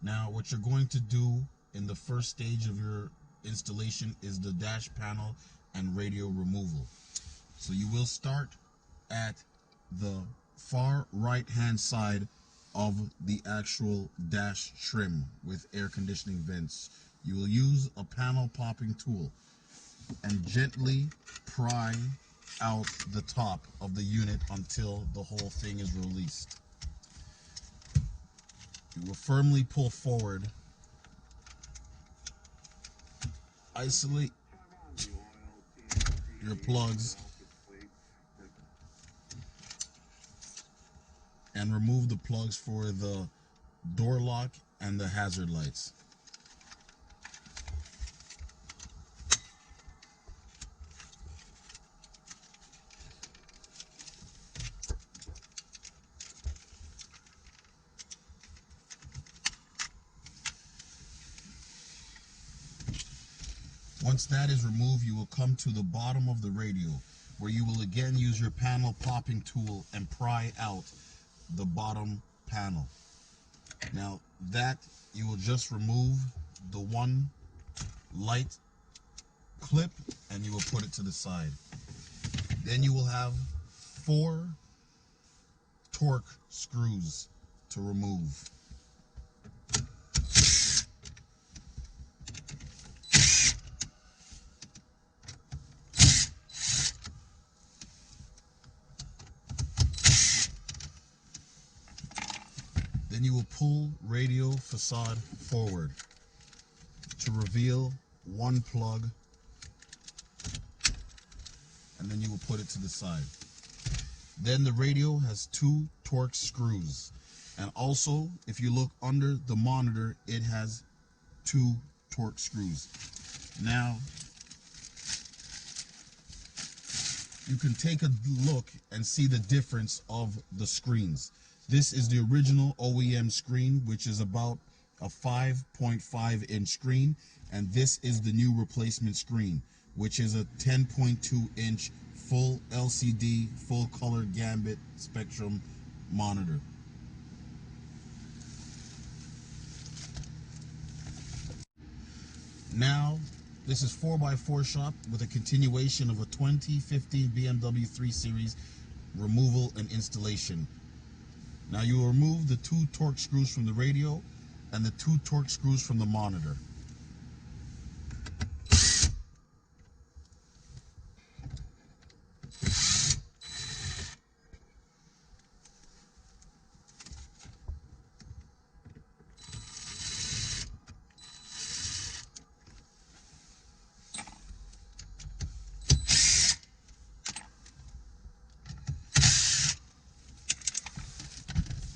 Now, what you're going to do in the first stage of your installation is the dash panel and radio removal. So you will start at the far right hand side of the actual dash trim with air conditioning vents. You will use a panel popping tool and gently pry out the top of the unit until the whole thing is released. You will firmly pull forward, isolate your plugs, and remove the plugs for the door lock and the hazard lights. Once that is removed, you will come to the bottom of the radio, where you will again use your panel popping tool and pry out the bottom panel. Now that you will just remove the one light clip and you will put it to the side. Then you will have 4 torque screws to remove. Then you will pull radio facade forward to reveal one plug, and then you will put it to the side. Then the radio has 2 torque screws, and also if you look under the monitor, it has 2 torque screws. Now you can take a look and see the difference of the screens. This is the original OEM screen, which is about a 5.5 inch screen, and this is the new replacement screen, which is a 10.2 inch full LCD, full color gambit spectrum monitor. Now, this is 4x4 shop with a continuation of a 2015 BMW 3 Series removal and installation. Now you will remove the 2 torque screws from the radio and the 2 torque screws from the monitor.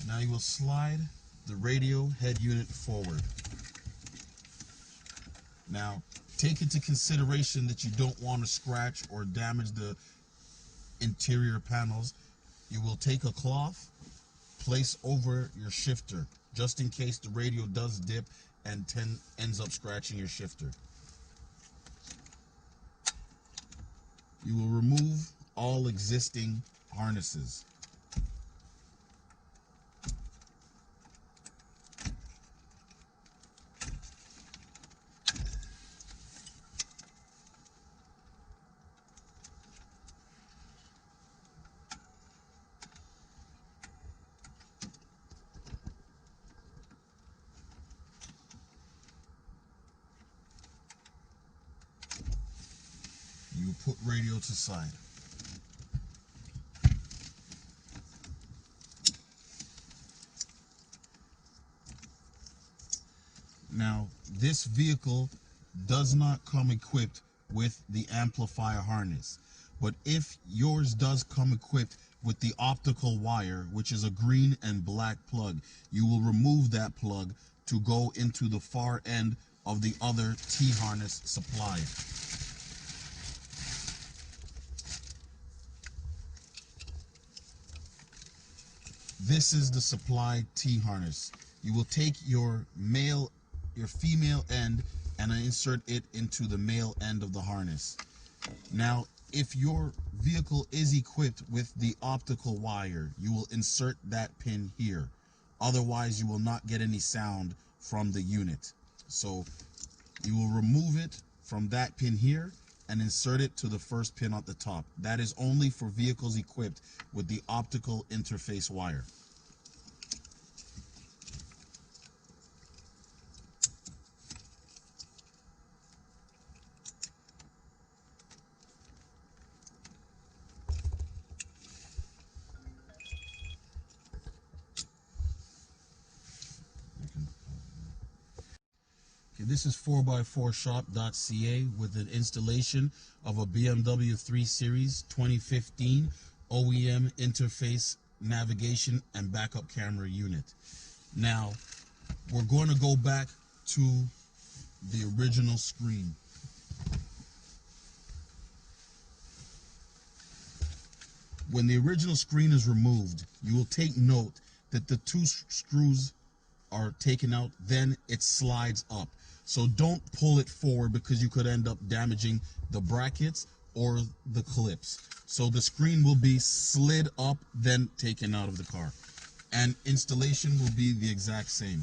Now you will slide the radio head unit forward. Now take into consideration that you don't want to scratch or damage the interior panels. You will take a cloth, place over your shifter, just in case the radio does dip and ends up scratching your shifter. You will remove all existing harnesses. You put radio to side. Now, this vehicle does not come equipped with the amplifier harness, but if yours does come equipped with the optical wire, which is a green and black plug, you will remove that plug to go into the far end of the other T-harness supply. This is the supply T-harness. You will take your female end and insert it into the male end of the harness. Now, if your vehicle is equipped with the optical wire, you will insert that pin here. Otherwise, you will not get any sound from the unit. So you will remove it from that pin here and insert it to the first pin at the top. That is only for vehicles equipped with the optical interface wire. Okay, this is 4x4shop.ca with an installation of a BMW 3 Series 2015 OEM interface navigation and backup camera unit. Now, we're going to go back to the original screen. When the original screen is removed, you will take note that the two screws are taken out, then it slides up. So don't pull it forward because you could end up damaging the brackets or the clips. So the screen will be slid up, then taken out of the car. And installation will be the exact same.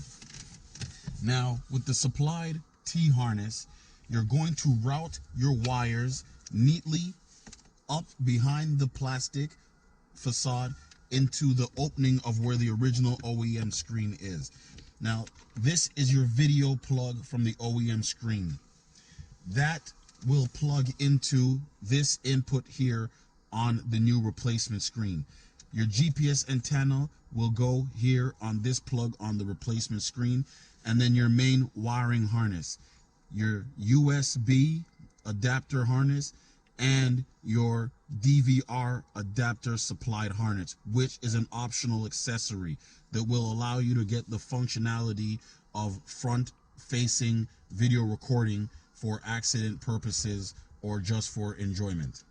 Now, with the supplied T-harness, you're going to route your wires neatly up behind the plastic facade into the opening of where the original OEM screen is. Now, this is your video plug from the OEM screen. That will plug into this input here on the new replacement screen. Your GPS antenna will go here on this plug on the replacement screen, and then your main wiring harness, your USB adapter harness, and your DVR adapter supplied harness, which is an optional accessory that will allow you to get the functionality of front-facing video recording for accident purposes or just for enjoyment.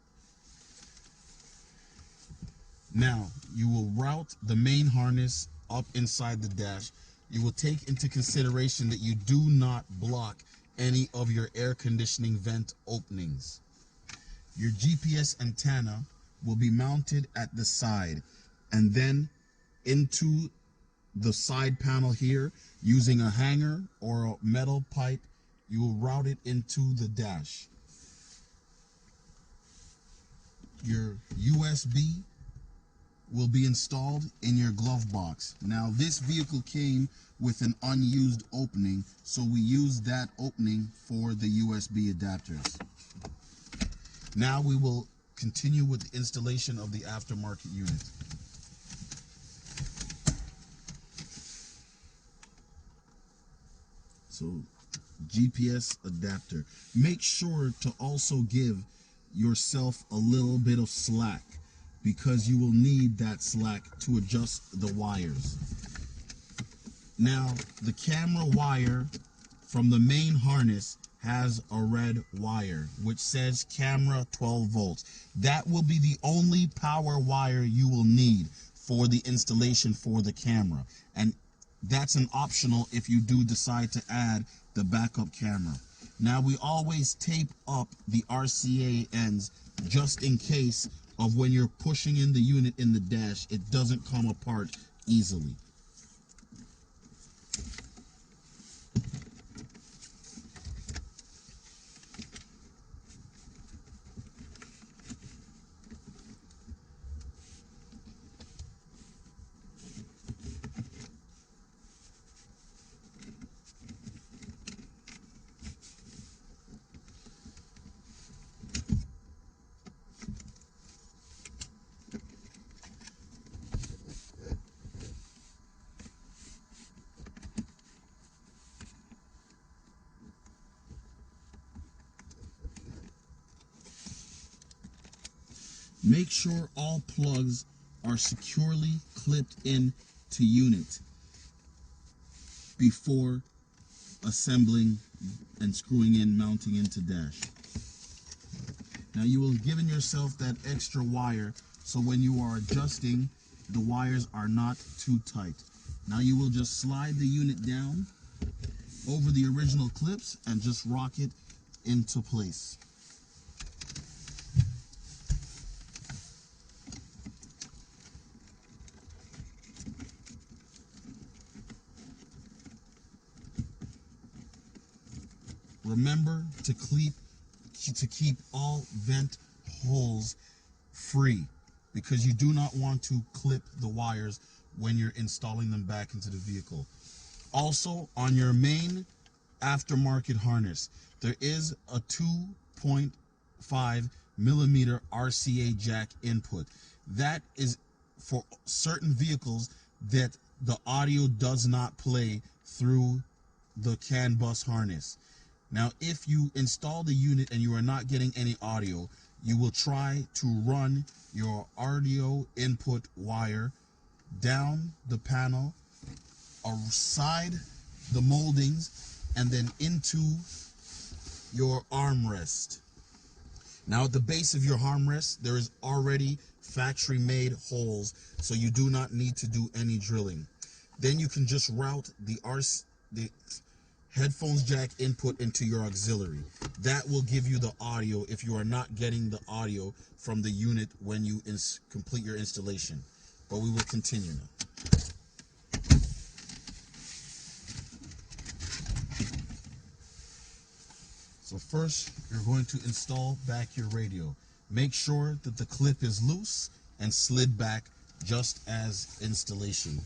Now, you will route the main harness up inside the dash. You will take into consideration that you do not block any of your air conditioning vent openings. Your GPS antenna will be mounted at the side and then into the side panel here using a hanger or a metal pipe. You will route it into the dash. Your USB will be installed in your glove box. Now, this vehicle came with an unused opening, so we used that opening for the USB adapters. Now we will continue with the installation of the aftermarket unit. So, GPS adapter. Make sure to also give yourself a little bit of slack, because you will need that slack to adjust the wires. Now, the camera wire from the main harness has a red wire which says camera 12 volts. That will be the only power wire you will need for the installation for the camera, and that's an optional if you do decide to add the backup camera. Now, we always tape up the RCA ends just in case of when you're pushing in the unit in the dash, it doesn't come apart easily. Make sure all plugs are securely clipped in to unit before assembling and screwing in, mounting into dash. Now, you will have given yourself that extra wire so when you are adjusting, the wires are not too tight. Now you will just slide the unit down over the original clips and just rock it into place. remember to keep all vent holes free, because you do not want to clip the wires when you're installing them back into the vehicle. Also, on your main aftermarket harness, there is a 2.5 millimeter RCA jack input. That is for certain vehicles that the audio does not play through the CAN bus harness. Now, if you install the unit and you are not getting any audio, you will try to run your audio input wire down the panel, aside the moldings, and then into your armrest. Now, at the base of your armrest, there is already factory-made holes, so you do not need to do any drilling. Then you can just route the headphones jack input into your auxiliary. That will give you the audio if you are not getting the audio from the unit when you complete your installation. But we will continue now. So first, you're going to install back your radio. Make sure that the clip is loose and slid back just as installation.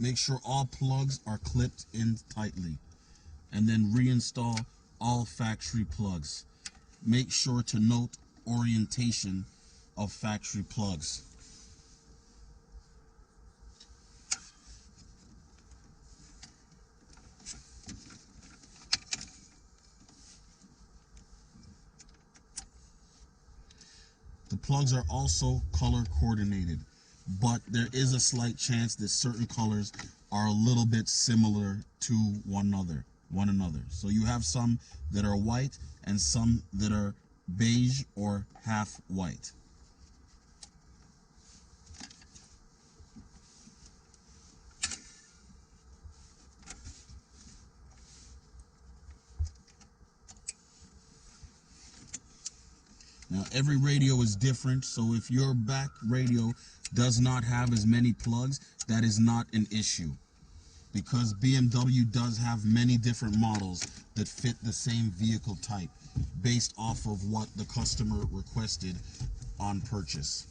Make sure all plugs are clipped in tightly, and then reinstall all factory plugs. Make sure to note orientation of factory plugs. The plugs are also color coordinated, but there is a slight chance that certain colors are a little bit similar to one another. So you have some that are white and some that are beige or half white. Now, every radio is different, so if your back radio does not have as many plugs, that is not an issue, because BMW does have many different models that fit the same vehicle type based off of what the customer requested on purchase.